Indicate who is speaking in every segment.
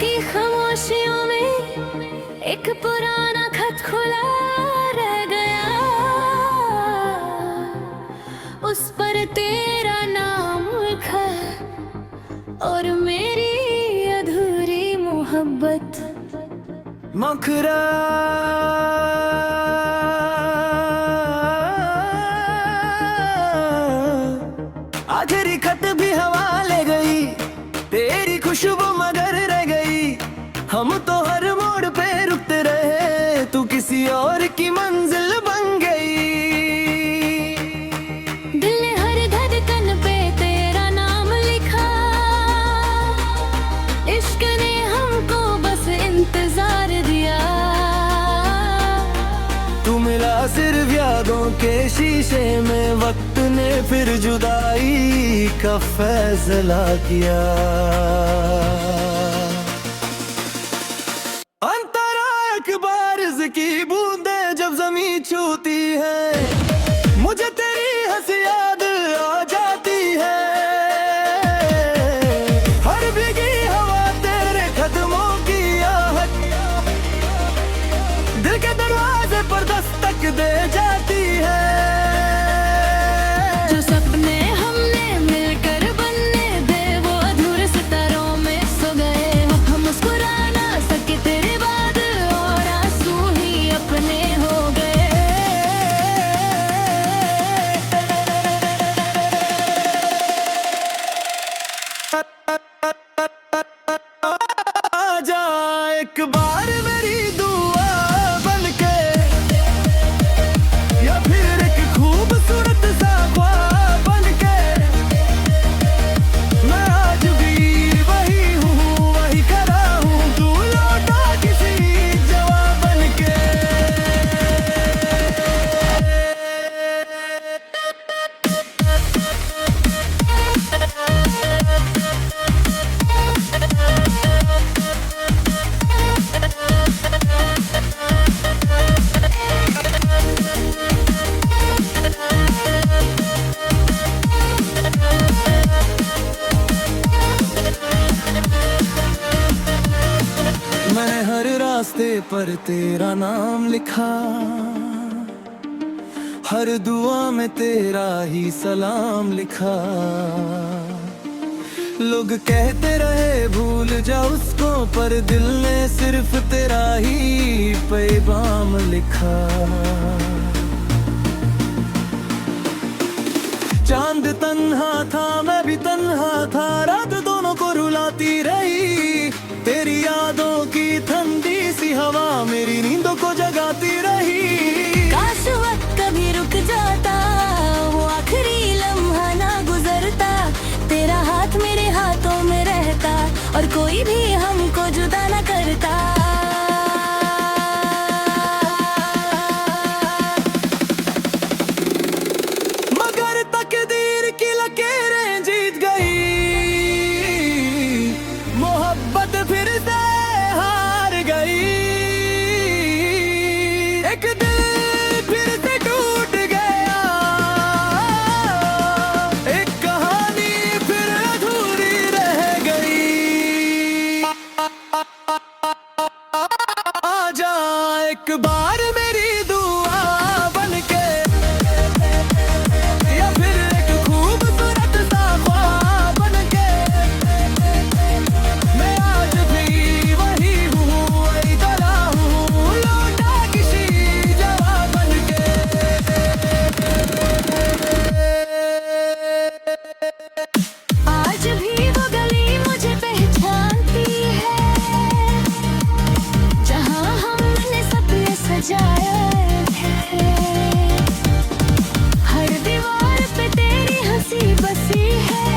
Speaker 1: की खामोशियों में एक पुराना खत खुला रह गया, उस पर तेरा नाम लिखा और मेरी अधूरी मोहब्बत।
Speaker 2: मखरा आखिरी खत भी हवा ले गई, तेरी खुशबू मगर रह गई। हम तो हर मोड़ पे रुकते रहे, तू किसी और की मंजिल बन गई।
Speaker 1: दिल ने हर धड़कन पे तेरा नाम लिखा, इश्क ने हमको बस इंतजार दिया।
Speaker 2: तू मिला सिर्फ यादों के शीशे में, वक्त ने फिर जुदाई का फैसला किया। अंतरा एक बारिश की बूंदें जब जमीन छूती है, मुझे तेरी हंसी याद आ जाती है। हर भीगी हवा तेरे कदमों की आहट, दिल के दरवाजे पर दस्तक दे जाती है।
Speaker 1: जो सपने हमने मिलकर बनने थे, वो अधूरे सितारों में सो गए। हम मुस्कुरा ना सके तेरे बाद, और आंसू ही अपने हो गए।
Speaker 2: आजा एक बार मेरी दुआ बनके, या फिर एक खूबसूरत सा ख्वाब बनके। मैं आज भी वही हूँ, वही खड़ा हूँ, तू लौटा किसी जवाब बनके। मैंने हर रास्ते पर तेरा नाम लिखा, हर दुआ में तेरा ही सलाम लिखा। लोग कहते रहे भूल जा उसको, पर दिल ने सिर्फ तेरा ही पैगाम लिखा। चांद तन्हा था, मैं भी तन्हा था, रात दोनों को रुलाती रही। तेरी यादों की ठंडी सी हवा मेरी नींदों को जगाती रही।
Speaker 1: काश वक्त कभी रुक जाता, वो आखिरी लम्हा ना गुजरता। तेरा हाथ मेरे हाथों में रहता, और कोई भी हमको जुदा न करता।
Speaker 2: मगर तकदीर की लकीरें जीत गई, मोहब्बत फिर से हार गई। एक दिल फिर से टूट गया, एक कहानी फिर अधूरी रह गई। आजा एक बार मेरी दुआ बनके, या फिर एक खूबसूरत सा ख्वाब बनके। मैं आज भी वही हूँ, वही खड़ा हूँ, लौटा किसी जवाब बनके।
Speaker 1: आज भी वो गली मुझे पहचानती है, जहाँ हमने सपने सजाए थे। हर दीवार पे तेरी हंसी बसी है,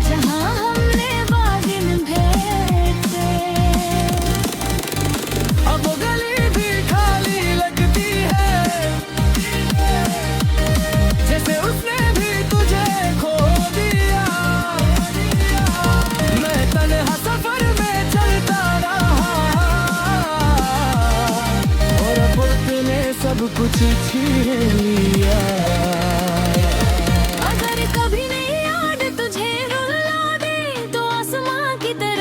Speaker 1: जहाँ हमने बागिन भेजे।
Speaker 2: अब वो गली भी खाली लगती है, जैसे उसने भी तुझे खो दिया। मैं तन्हा सफर में चलता रहा, और अब उसने सब कुछ छीन लिया।
Speaker 1: अगर कभी नहीं याद तुझे रुला दे, तो आसमां की तरह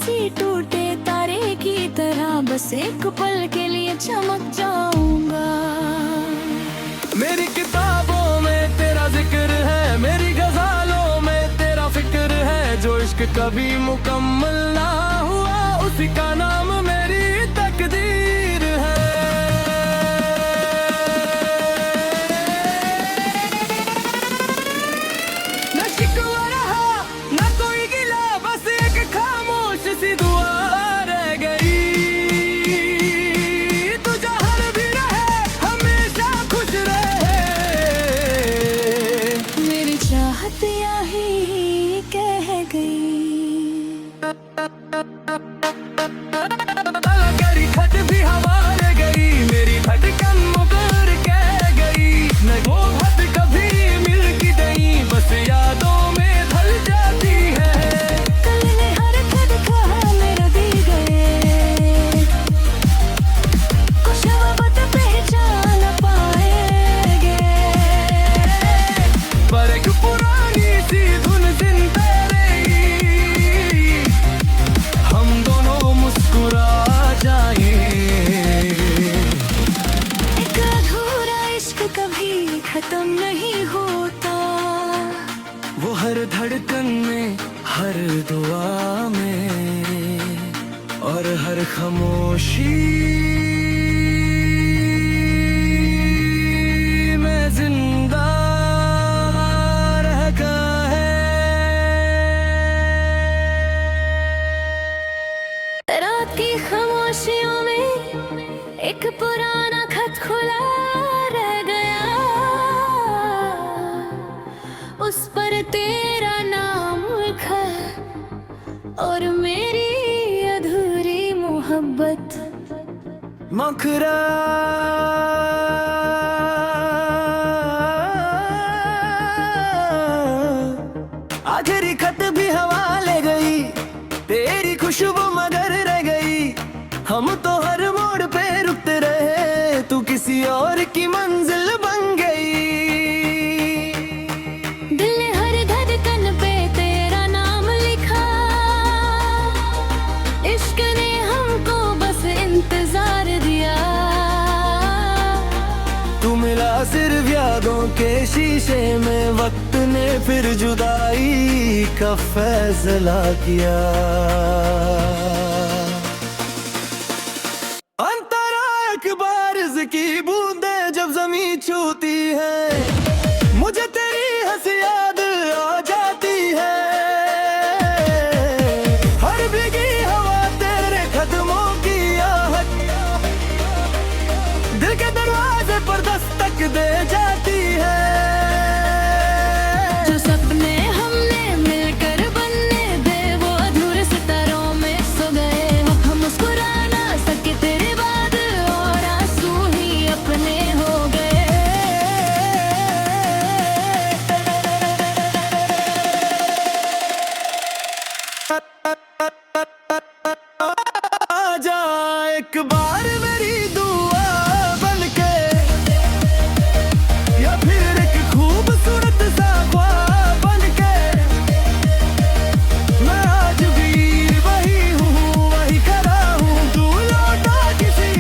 Speaker 1: आकाशी टूटे तारे की तरह बस एक पल के लिए चमक जाऊंगा।
Speaker 2: मेरी किताबों में तेरा जिक्र है, मेरी गजालों में तेरा फिक्र है। जो इश्क कभी मुकम्मल ना हुआ उसी का नाम मेरी तकदीर है। न शिकवा रहा न कोई गिला, बस एक खामोश सी दुआ रह गई। तू जहाँ भी रहे हमेशा खुश रहे।
Speaker 1: मेरी चाहत यही कह गई।
Speaker 2: करी खट भी हवा ले गई, मेरी धड़कन मुकर कह गई। न वो बात कभी मिल की नहीं, बस यादों में ढल जाती है।
Speaker 1: कल ने हर खत कहा मेरा दी गए, कुछ वक्त पहचान पाएंगे।
Speaker 2: पर एक पुरानी सी धुन जिंदा रही, हम दोनों मुस्कुरा जाए।
Speaker 1: एक अधूरा इश्क कभी खत्म नहीं होता,
Speaker 2: वो हर धड़कन में, हर दुआ में और हर खामोशी में जिंदा रहता है।
Speaker 1: रात की खामोशियों में एक पुराना खत खुला रह गया, उस पर तेरा नाम लिखा और मेरी अधूरी मोहब्बत।
Speaker 2: मखरा आखिरी खत भी हवा ले गई, तेरी खुशबू मगर रह गई। हम तो हर मोड़ पे रुकते रहे, तू किसी और की मंजिल बन गई।
Speaker 1: दिल ने हर धड़कन पे तेरा नाम लिखा, इश्क ने हमको बस इंतजार दिया।
Speaker 2: तू मिला सिर्फ यादों के शीशे में, वक्त ने फिर जुदाई का फैसला किया। अंतरा एक बारिश की बूंदें जब जमीन छूती है, मुझे तेरी हंसी याद आ जाती है। हर भीगी हवा तेरे कदमों की आहट, दिल के दरवाजे पर दस्तक दे जाती है।
Speaker 1: जो सपने हमने मिलकर बनने थे वो अधूरे सितारों में सो गए। हम मुस्कुरा ना सके तेरे बाद और आंसू ही अपने हो गए।
Speaker 2: आजा एक बार मेरी दुआ बनके, या फिर एक खूबसूरत सा ख्वाब बनके। मैं आज भी वही हूँ, वही खड़ा हूँ, तू लौटा किसी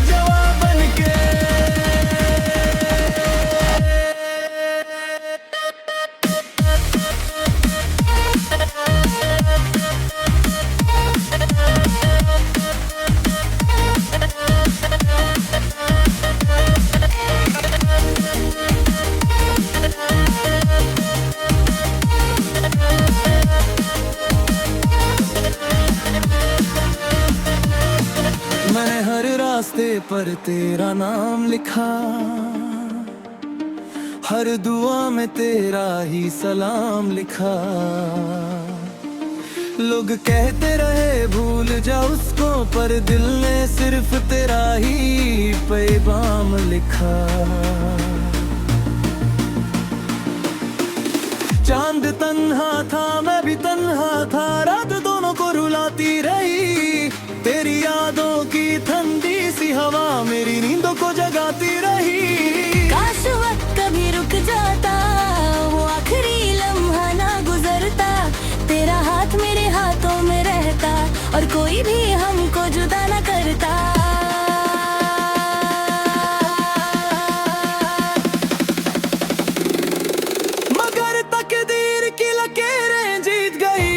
Speaker 2: जवाब बनके। मैंने हर रास्ते पर तेरा नाम लिखा, हर दुआ में तेरा ही सलाम लिखा। लोग कहते रहे भूल जा उसको, पर दिल ने सिर्फ तेरा ही पैगाम लिखा। चांद तन्हा था मैं भी तन्हा था, रात दोनों को रुलाती रही। तेरी यादों की ठंडी सी हवा मेरी नींदों को जगाती रही।
Speaker 1: काश वक्त कभी रुक जाता, वो आखिरी लम्हा ना गुजरता, तेरा हाथ मेरे हाथों में रहता और भी हमको जुदा न करता।
Speaker 2: मगर तकदीर की लकीरें जीत गई,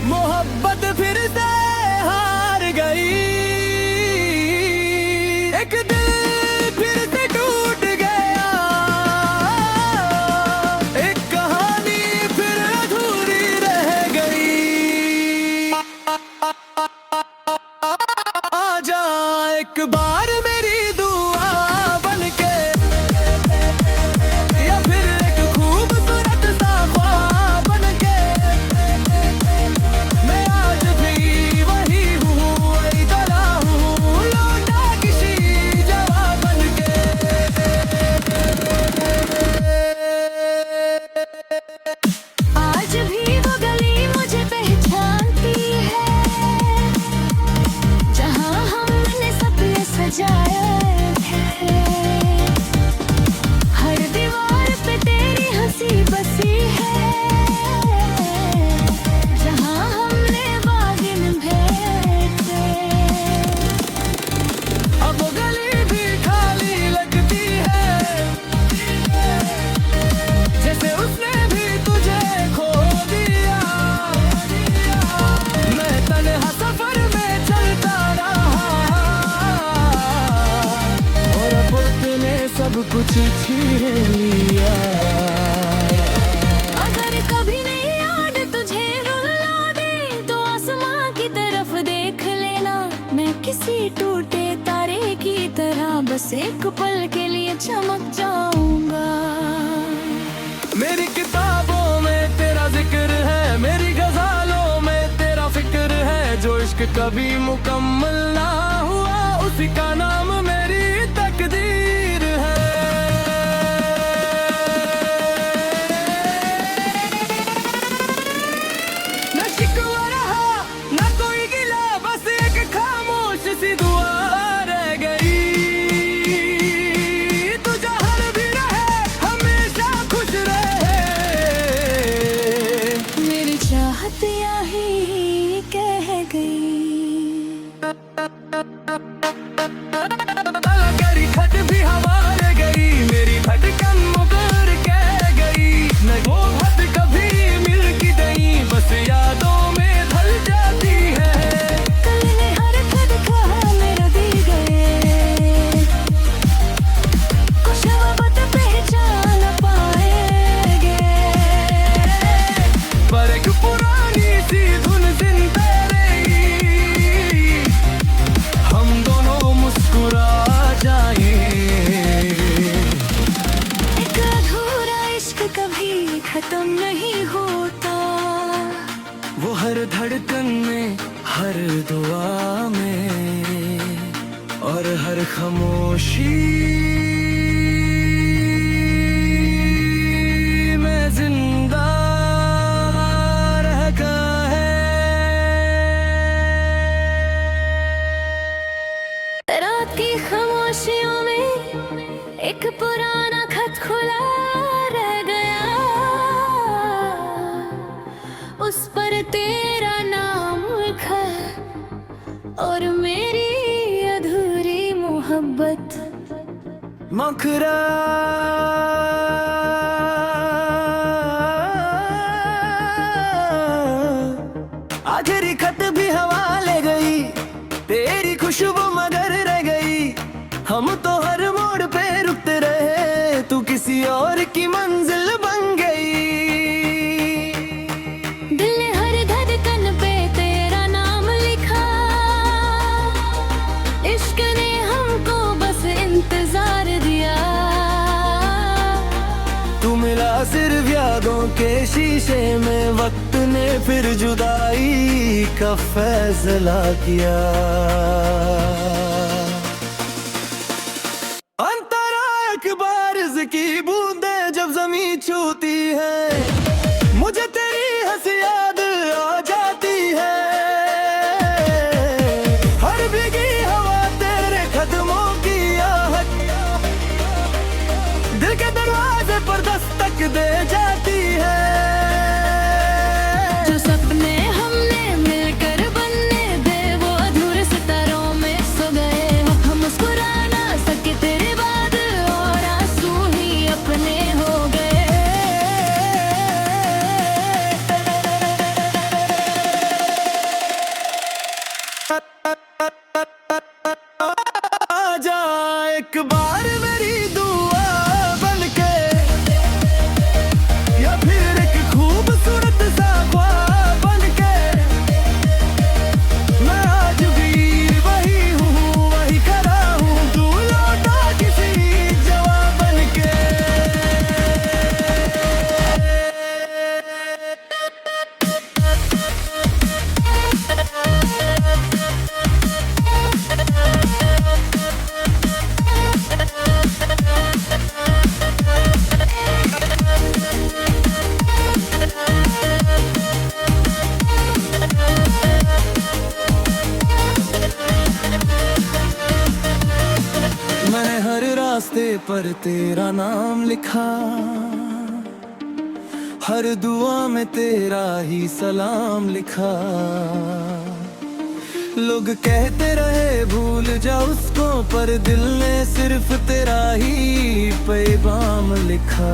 Speaker 2: मोहब्बत फिर से हार गई। एक दिल फिर से टूट गया, एक कहानी फिर अधूरी रह गई। आजा एक बार मेरी दुआ बनके, या फिर एक खूबसूरत सा ख्वाब बनके। मैं आज भी वही हूँ, वही तला हूँ, लौटा किसी जवाब बनके।
Speaker 1: आज भी वो गली मुझे पहचानती है, जहाँ हमने सपने सजाए थे। हर दीवार पे तेरी हंसी बसी है, जहाँ हमने बागिन भेजे।
Speaker 2: अब वो गली भी खाली लगती है, जैसे उसने भी तुझे खो दिया। मैं तन्हा सफर में चलता रहा, और अब उसने सब कुछ छीन लिया।
Speaker 1: अगर कभी नहीं याद तुझे रुला दे, तो आसमां की तरफ देख लेना। मैं किसी टूटे तारे की तरह बस एक पल के लिए चमक जाऊंगा।
Speaker 2: मेरी किताबों में तेरा जिक्र है, मेरी गजालों में तेरा फिक्र है। जो इश्क कभी मुकम्मल ना हुआ, उसी का नाम मेरी तकदीर है। न शिकवा रहा न कोई गिला, बस एक खामोश सी दुआ रह गई। तू जहाँ भी रहे हमेशा खुश रहे।
Speaker 1: मेरी चाहत यही कह गई।
Speaker 2: करी खट भी हवा ले गई, मेरी धड़कन मुकर कह गई। न वो बात कभी मिल की नहीं, बस यादों में ढल जाती है।
Speaker 1: कल ने हर खुद कहा मेरा दी गए, कुछ वक्त पहचान पाएंगे।
Speaker 2: पर एक पुरानी सी धुन जिंदा रही, हम दोनों मुस्कुरा जाए।
Speaker 1: एक अधूरा इश्क कभी खत्म नहीं होता,
Speaker 2: वो हर धड़कन में, हर दुआ में, और हर खामोशी में जिंदा रहता है।
Speaker 1: रात की खामोशियों में एक पुराना खत खुला रह गया। उस पर तेरा नाम लिखा, और मेरी अधूरी मोहब्बत।
Speaker 2: मखरा आखिरी खत भी हवा ले गई, तेरी खुशबू मगर रह गई। हम तो हर मोड़ पे रुकते रहे, तू किसी और की मंजिल बन गई।
Speaker 1: दिल ने हर धड़कन पे तेरा नाम लिखा, इश्क ने हमको बस इंतजार दिया।
Speaker 2: तू मिला सिर्फ यादों के शीशे में, वक्त ने फिर जुदाई का फैसला किया। अंतरा एक बारिश की बूंदे जब जमीन छूती है, मुझे तेरी हंसी याद आ जाती है। हर भीगी हवा तेरे कदमों की आहट, दिल के दरवाजे पर दस्तक दे जाती है।
Speaker 1: जो सपने हमने मिल
Speaker 2: पर तेरा नाम लिखा, हर दुआ में तेरा ही सलाम लिखा। लोग कहते रहे भूल जा उसको, पर दिल ने सिर्फ तेरा ही पैगाम लिखा।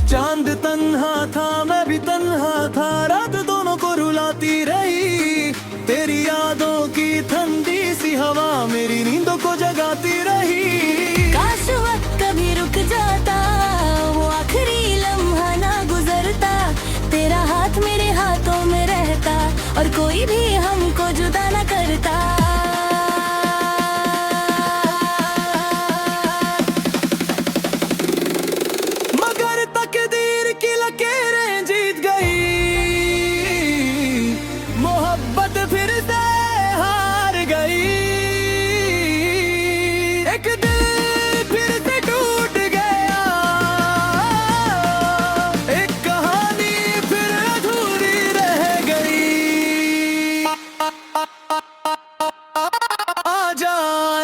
Speaker 2: चांद तन्हा था मैं भी तन्हा था, रात दोनों को रुलाती रही। तेरी यादों की ठंडी सी हवा मेरी नींदों को जगाती रही।
Speaker 1: काश वक्त कभी रुक जाता, वो आखिरी लम्हा ना गुजरता। तेरा हाथ मेरे हाथों में रहता, और कोई भी हमको जुदा ना करता।
Speaker 2: मगर तकदीर की लकीरें जीत गई, मोहब्बत फिर से हार गई। एक दिल फिर से टूट गया, एक कहानी फिर अधूरी रह गई। आजा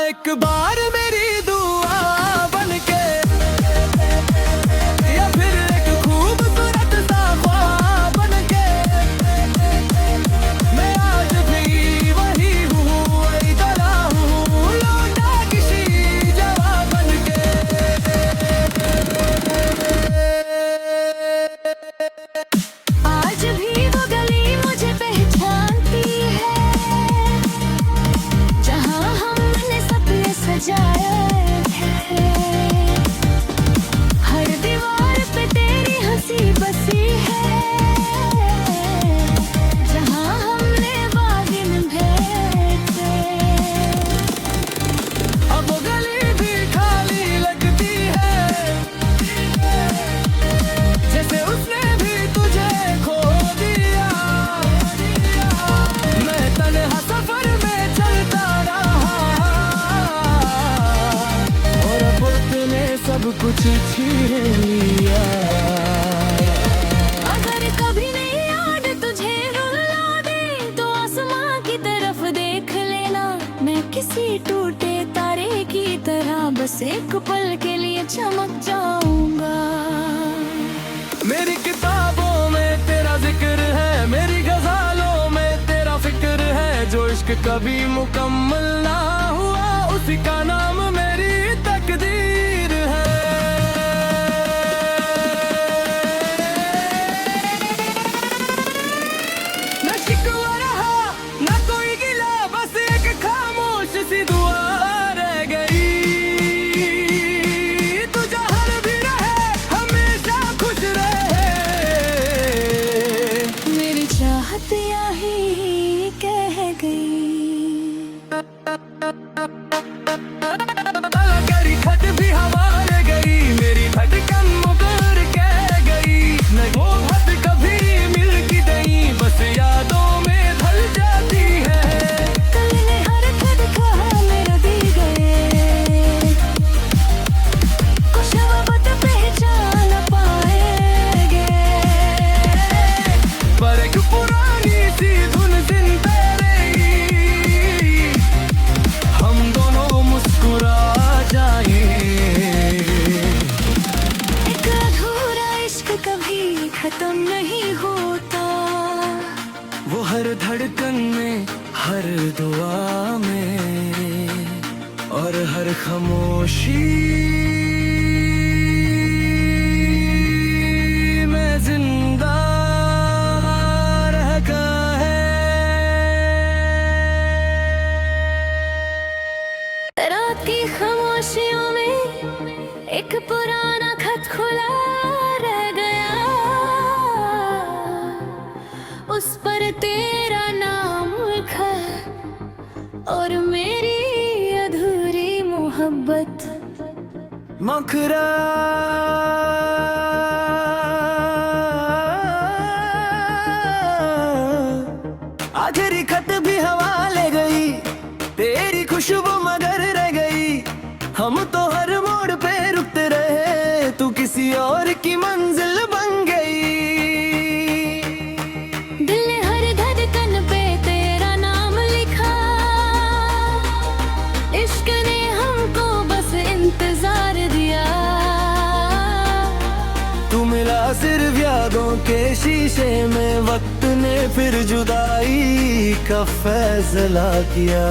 Speaker 2: एक बार मेरी दुआ बनके, या फिर एक खूबसूरत सा ख्वाब बनके। मैं आज भी वही हूँ, वही तरह हूँ, लौटा किसी जवाब बनके।
Speaker 1: आज भी वो गली मुझे पहचानती है, जहाँ हमने सपने सजाए थे। हर दीवार पे तेरी हंसी बसी है, जहाँ हमने वादे निभाए थे।
Speaker 2: अब वो गली भी खाली लगती है, जैसे उसने भी तुझे खो दिया। मैं तन्हा सफर में चलता रहा, और अब उसने सब कुछ छीन लिया।
Speaker 1: अगर कभी नहीं याद तुझे रुला दे, तो आसमां की तरफ देख लेना। मैं किसी टूटे तारे की तरह बस एक पल के लिए चमक जाऊंगा।
Speaker 2: मेरी किताबों में तेरा जिक्र है, मेरी गज़लों में तेरा फिक्र है। जो इश्क कभी मुकम्मल ना हुआ, उसी का नाम मेरी तकदीर है। न शिकवा रहा न कोई गिला, बस एक खामोश सी दुआ रह गई। तू जहाँ भी रहे हमेशा खुश रहे।
Speaker 1: मेरी चाहत यही कह गई।
Speaker 2: करी खत भी हवा ले गई, मेरी धड़कन मुकर कह गई। नहीं वो बात कभी मिल की नहीं, बस यादों में ढल जाती है।
Speaker 1: कल ने हर खत कहा मेरा दी गए, कुछ वक्त पहचान पाएंगे।
Speaker 2: पर एक पुरानी सी धुन जिंदा रही, हम दोनों मुस्कुरा जाएं।
Speaker 1: एक अधूरा इश्क कभी खत्म नहीं होता,
Speaker 2: वो हर धड़कन में, हर दुआ में, और हर खामोशी में जिंदा रहता है।
Speaker 1: रात की खामोशियों में एक पुराना खत खुला रह गया। उस पर तेरा नाम लिखा, और मेरी अधूरी मोहब्बत।
Speaker 2: मखरा आखिरी खत भी हवा ले गई, तेरी खुशबू मगर रह गई। हम तो हर मोड़ पे रुकते रहे, तू किसी और की मंजिल बन गई।
Speaker 1: दिल ने हर धड़कन पे तेरा नाम लिखा,
Speaker 2: के शीशे में वक्त ने फिर जुदाई का फैसला किया।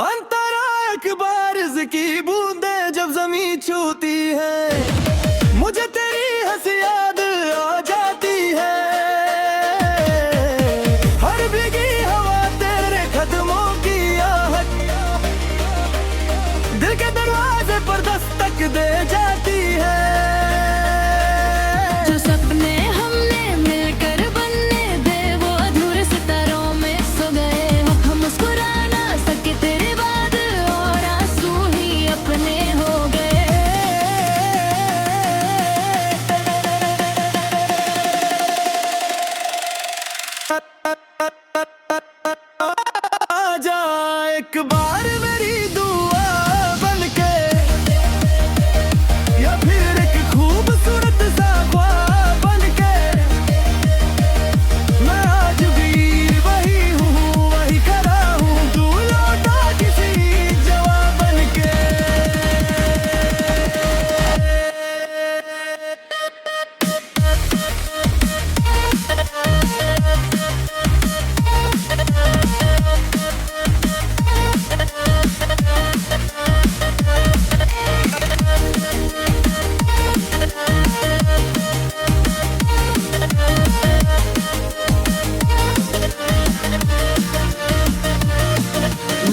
Speaker 2: अंतरा एक बारिश की बूंदे जब जमीन छूती है, मुझे तेरी हंसी याद आ जाती है। हर भीगी हवा तेरे कदमों की आहट दिल के दरवाजे पर दस्तक दे जाती है।
Speaker 1: जो सपने हमने मिलकर बनने थे वो अधूरे सितारों में सो गए हो। हम मुस्कुरा ना सके तेरे बाद और आंसू ही अपने हो गए।
Speaker 2: आजा एक बार मेरी दुआ बनके, या फिर एक खूबसूरत सा ख्वाब बनके। मैं आज भी वही हूँ, वही खड़ा हूँ, तू लौटा किसी जवाब बनके।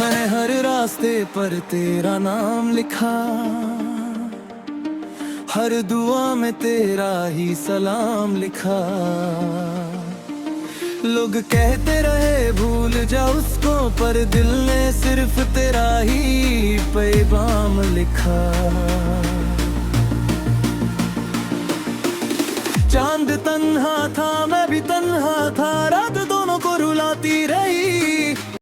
Speaker 2: मैंने हर रास्ते पर तेरा नाम लिखा, हर दुआ में तेरा ही सलाम लिखा। लोग कहते रहे भूल जा उसको, पर दिल ने सिर्फ तेरा ही पैगाम लिखा। चांद तन्हा था मैं